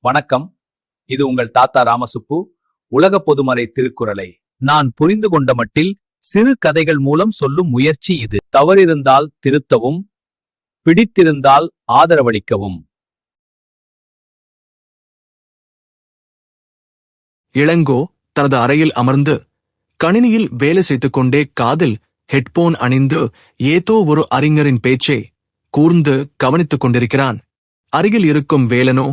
வணக்கம். இது உங்கள் தாத்தா ராமசுப்பு. உலக பொதுமறை திருக்குறளை நான் புரிந்து கொண்ட மட்டில் சிறு கதைகள் மூலம் சொல்லும் முயற்சி இது. தவறிருந்தால் திருத்தவும், பிடித்திருந்தால் ஆதரவளிக்கவும். இளங்கோ தனது அறையில் அமர்ந்து கணினியில் வேலை செய்து கொண்டே காதில் ஹெட்போன் அணிந்து ஏதோ ஒரு அறிஞரின் பேச்சை கூர்ந்து கவனித்துக் கொண்டிருக்கிறான். அருகில் இருக்கும் வேலனோ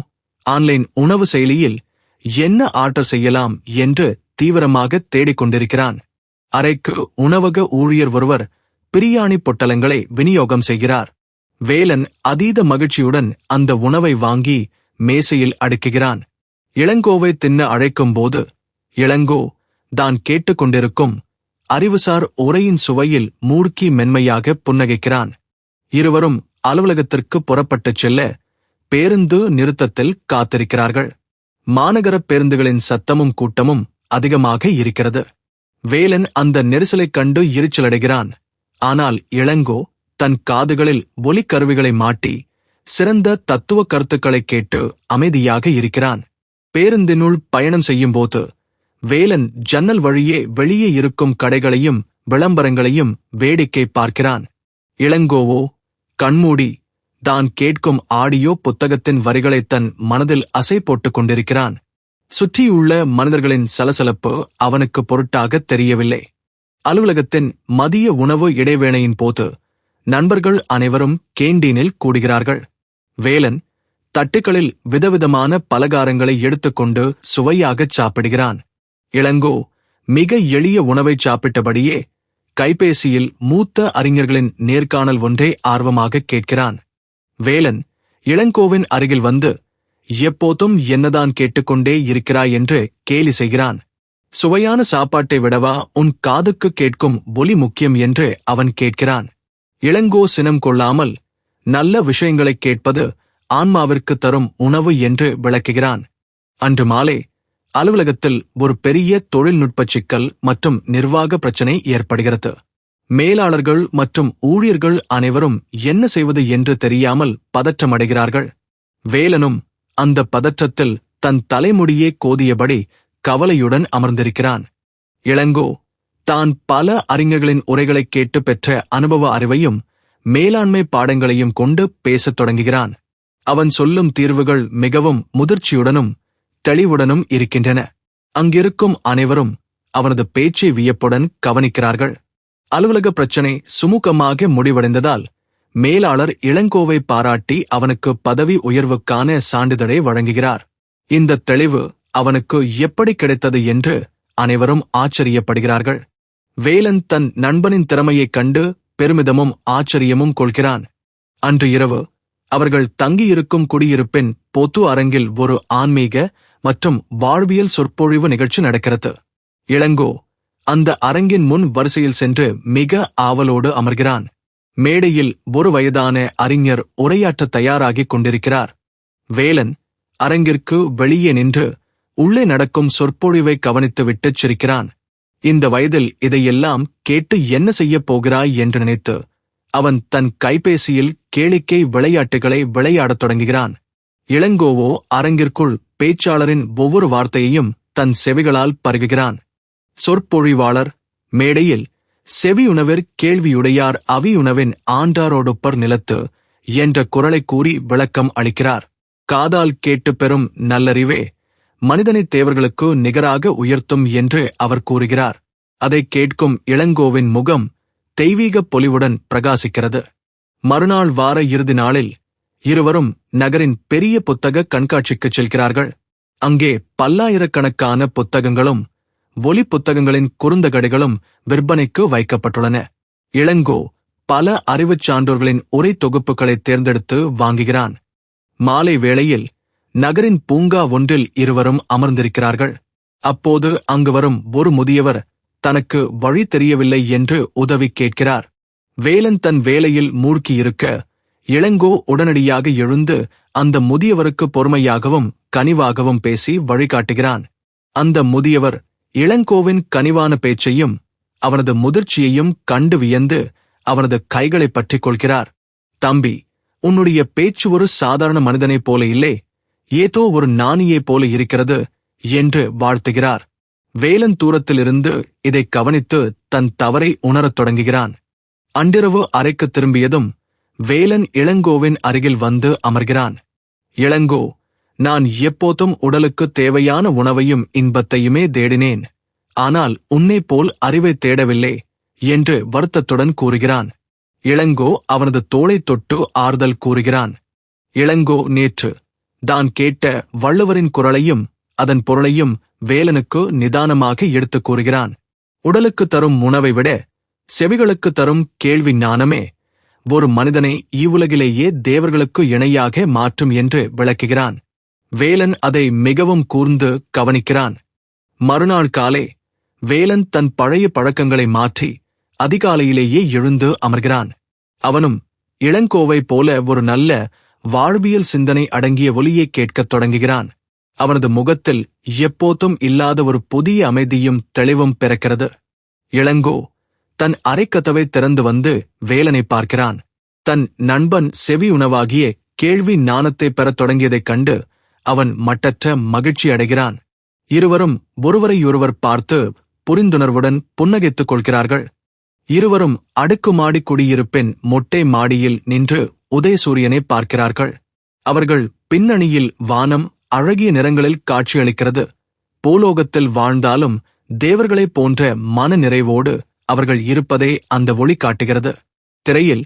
ஆன்லைன் உணவு செயலியில் என்ன ஆர்டர் செய்யலாம் என்று தீவிரமாக தேடிக்கொண்டிருக்கிறான். அறைக்கு உணவக ஊழியர் ஒருவர் பிரியாணி பொட்டலங்களை விநியோகம் செய்கிறார். வேலன் அதீத மகிழ்ச்சியுடன் அந்த உணவை வாங்கி மேசையில் அடுக்குகிறான். இளங்கோவை தின்ன அழைக்கும் போது இளங்கோ தான் கேட்டுக்கொண்டிருக்கும் அறிவுசார் உரையின் சுவையில் மூர்க்கி மென்மையாக புன்னகைக்கிறான். இருவரும் அலுவலகத்திற்கு புறப்பட்டுச் செல்ல பேருந்து நிறுத்தத்தில் காத்திருக்கிறார்கள். மாநகர பேருந்துகளின் சத்தமும் கூட்டமும் அதிகமாக இருக்கிறது. வேலன் அந்த நெரிசலைக் கண்டு எரிச்சலடைகிறான். ஆனால் இளங்கோ தன் காதுகளில் ஒலிக்கருவிகளை மாட்டி சிறந்த தத்துவ கருத்துக்களை கேட்டு அமைதியாக இருக்கிறான். பேருந்தினுள் பயணம் செய்யும்போது வேலன் ஜன்னல் வழியே வெளியே இருக்கும் கடைகளையும் விளம்பரங்களையும் வேடிக்கை பார்க்கிறான். இளங்கோவோ கண்மூடி தான் கேட்கும் ஆடியோ புத்தகத்தின் வரிகளை தன் மனதில் அசை போட்டுக் கொண்டிருக்கிறான். சுற்றியுள்ள மனிதர்களின் சலசலப்பு அவனுக்கு பொருட்டாக தெரியவில்லை. அலுவலகத்தின் மதிய உணவு இடைவேளையின் போது நண்பர்கள் அனைவரும் கேண்டீனில் கூடுகிறார்கள். வேலன் தட்டுக்களில் விதவிதமான பலகாரங்களை எடுத்துக்கொண்டு சுவையாகச் சாப்பிடுகிறான். இளங்கோ மிக எளிய உணவை சாப்பிட்டபடியே கைபேசியில் மூத்த அறிஞர்களின் நேர்காணல் ஒன்றை ஆர்வமாக கேட்கிறான். வேலன் இளங்கோவின் அருகில் வந்து எப்போதும் என்னதான் கேட்டுக்கொண்டே இருக்கிறாய் என்று கேலி செய்கிறான். சுவையான சாப்பாட்டை விடவா உன் காதுக்கு கேட்கும் ஒலி முக்கியம் என்று அவன் கேட்கிறான். இளங்கோ சினம் கொள்ளாமல் நல்ல விஷயங்களைக் கேட்பது ஆன்மாவிற்கு தரும் உணவு என்று விளக்குகிறான். அன்று மாலை அலுவலகத்தில் ஒரு பெரிய தொழில்நுட்ப சிக்கல் மற்றும் நிர்வாக பிரச்சினை ஏற்படுகிறது. மேலாளர்கள் மற்றும் ஊழியர்கள் அனைவரும் என்ன செய்வது என்று தெரியாமல் பதற்றமடைகிறார்கள். வேலனும் அந்த பதற்றத்தில் தன் தலைமுடியே கோதியபடி கவலையுடன் அமர்ந்திருக்கிறான். இளங்கோ தான் பல அறிஞர்களின் உரைகளை கேட்டு பெற்ற அனுபவ அறிவையும் மேலாண்மை பாடங்களையும் கொண்டு பேசத் தொடங்குகிறான். அவன் சொல்லும் தீர்வுகள் மிகவும் முதிர்ச்சியுடனும் தெளிவுடனும் இருக்கின்றன. அங்கிருக்கும் அனைவரும் அவனது பேச்சை வியப்புடன் கவனிக்கிறார்கள். அலுவலக பிரச்சினை சுமூகமாக முடிவடைந்ததால் மேலாளர் இளங்கோவை பாராட்டி அவனுக்கு பதவி உயர்வுக்கான சான்றிதழை வழங்குகிறார். இந்த தெளிவு அவனுக்கு எப்படி கிடைத்தது என்று அனைவரும் ஆச்சரியப்படுகிறார்கள். வேலன் தன் நண்பனின் திறமையைக் கண்டு பெருமிதமும் ஆச்சரியமும் கொள்கிறான். அன்று இரவு அவர்கள் தங்கியிருக்கும் குடியிருப்பின் பொது அரங்கில் ஒரு ஆன்மீக மற்றும் வாழ்வியல் சொற்பொழிவு நிகழ்ச்சி நடக்கிறது. இளங்கோ அந்த அரங்கின் முன் வரிசையில் சென்று மிக ஆவலோடு அமர்கிறான். மேடையில் ஒரு வயதான அறிஞர் உரையாற்ற தயாராகிக் கொண்டிருக்கிறார். வேலன் அரங்கிற்கு வெளியே நின்று உள்ளே நடக்கும் சொற்பொழிவை கவனித்துவிட்டுச் சிரிக்கிறான். இந்த வயதில் இதையெல்லாம் கேட்டு என்ன செய்யப் போகிறாய் என்று நினைத்து அவன் தன் கைபேசியில் கேளிக்கை விளையாட்டுகளை விளையாடத் தொடங்குகிறான். இளங்கோவோ அரங்கிற்குள் பேச்சாளரின் ஒவ்வொரு வார்த்தையையும் தன் செவிகளால் பருகுகிறான். சொற்பொழிவாளர் மேடையில் செவியுணவிற் கேள்வியுடையார் அவியுணவின் ஆண்டாரோடொப்பர் நிலத்து என்ற குரலை கூறி விளக்கம் அளிக்கிறார். காதால் கேட்டு பெறும் நல்லறிவே மனிதனை தேவர்களுக்கு நிகராக உயர்த்தும் என்று அவர் கூறுகிறார். அதை கேட்கும் இளங்கோவின் முகம் தெய்வீகப் பொலிவுடன் பிரகாசிக்கிறது. மறுநாள் வார இறுதி நாளில் இருவரும் நகரின் பெரிய புத்தக கண்காட்சிக்குச் செல்கிறார்கள். அங்கே பல்லாயிரக்கணக்கான புத்தகங்களும் ஒலி புத்தகங்களின் குறுந்தகடுகளும் விற்பனைக்கு வைக்கப்பட்டுள்ளன. இளங்கோ பல அறிவுச் சான்றோர்களின் உரை தொகுப்புகளை தேர்ந்தெடுத்து வாங்குகிறான். மாலை வேளையில் நகரின் பூங்கா ஒன்றில் இருவரும் அமர்ந்திருக்கிறார்கள். அப்போது அங்கு வரும் ஒரு முதியவர் தனக்கு வழி தெரியவில்லை என்று உதவி கேட்கிறார். வேலன் தன் வேலையில் மூழ்கியிருக்க இளங்கோ உடனடியாக எழுந்து அந்த முதியவருக்கு பொறுமையாகவும் கனிவாகவும் பேசி வழிகாட்டுகிறான். அந்த முதியவர் இளங்கோவின் கனிவான பேச்சையும் அவனது முதிர்ச்சியையும் கண்டு வியந்து அவனது கைகளை பற்றிக் கொள்கிறார். தம்பி, உன்னுடைய பேச்சு ஒரு சாதாரண மனிதனைப் போல இல்லை, ஏதோ ஒரு நாணியே போல இருக்கிறது என்று வாழ்த்துகிறார். வேலன் தூரத்திலிருந்து இதை கவனித்து தன் தவறை உணரத் தொடங்குகிறான். அன்றிரவு அறைக்கு திரும்பியதும் வேலன் இளங்கோவின் அருகில் வந்து அமர்கிறான். இளங்கோ, நான் எப்போதும் உடலுக்கு தேவையான உணவையும் இன்பத்தையுமே தேடினேன். ஆனால் உன்னைப் போல் அறிவை தேடவில்லை என்று வருத்தத்துடன் கூறுகிறான். இளங்கோ அவனது தோளைத் தொட்டு ஆறுதல் கூறுகிறான். இளங்கோ நேற்று தான் கேட்ட வள்ளுவரின் குரலையும் அதன் பொருளையும் வேலனுக்கு நிதானமாக எடுத்துக் கூறுகிறான். உடலுக்கு தரும் உணவை விட செவிகளுக்கு தரும் கேள்வி ஞானமே ஒரு மனிதனை இவ்வுலகிலேயே தேவர்களுக்கு இணையாக மாற்றும் என்று விளக்குகிறான். வேலன் அதை மிகவும் கூர்ந்து கவனிக்கிறான். மறுநாள் காலை வேலன் தன் பழைய பழக்கங்களை மாற்றி அதிகாலையிலேயே எழுந்து அமர்கிறான். அவனும் இளங்கோவைப் போல ஒரு நல்ல வாழ்வியல் சிந்தனை அடங்கிய ஒலியை கேட்கத் தொடங்குகிறான். அவனது முகத்தில் எப்போதும் இல்லாத ஒரு புதிய அமைதியும் தெளிவும் பிறக்கிறது. இளங்கோ தன் அறைக்கதவை திறந்து வந்து வேலனை பார்க்கிறான். தன் நண்பன் செவி உணவாகிய கேள்வி ஞானத்தை பெறத் தொடங்கியதைக் கண்டு அவன் மட்டற்ற மகிழ்ச்சி அடைகிறான். இருவரும் ஒருவரையொருவர் பார்த்து புரிந்துணர்வுடன் புன்னகைத்துக் கொள்கிறார்கள். இருவரும் அடுக்குமாடி குடியிருப்பின் மொட்டை மாடியில் நின்று உதயசூரியனை பார்க்கிறார்கள். அவர்கள் பின்னணியில் வானம் அழகிய நிறங்களில் காட்சியளிக்கிறது. பூலோகத்தில் வாழ்ந்தாலும் தேவர்களைப் போன்ற மன நிறைவோடு அவர்கள் இருப்பதை அந்த ஒளி காட்டுகிறது. திரையில்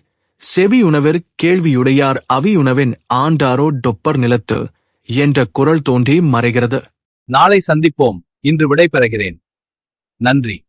செவியுணவிற் கேள்வியுடையார் அவியுணவின் ஆண்டாரோ டொப்பர் நிலத்து என்ற குரல் தோன்றி மறைகிறது. நாளை சந்திப்போம். இன்று விடை பெறுகிறேன். நன்றி.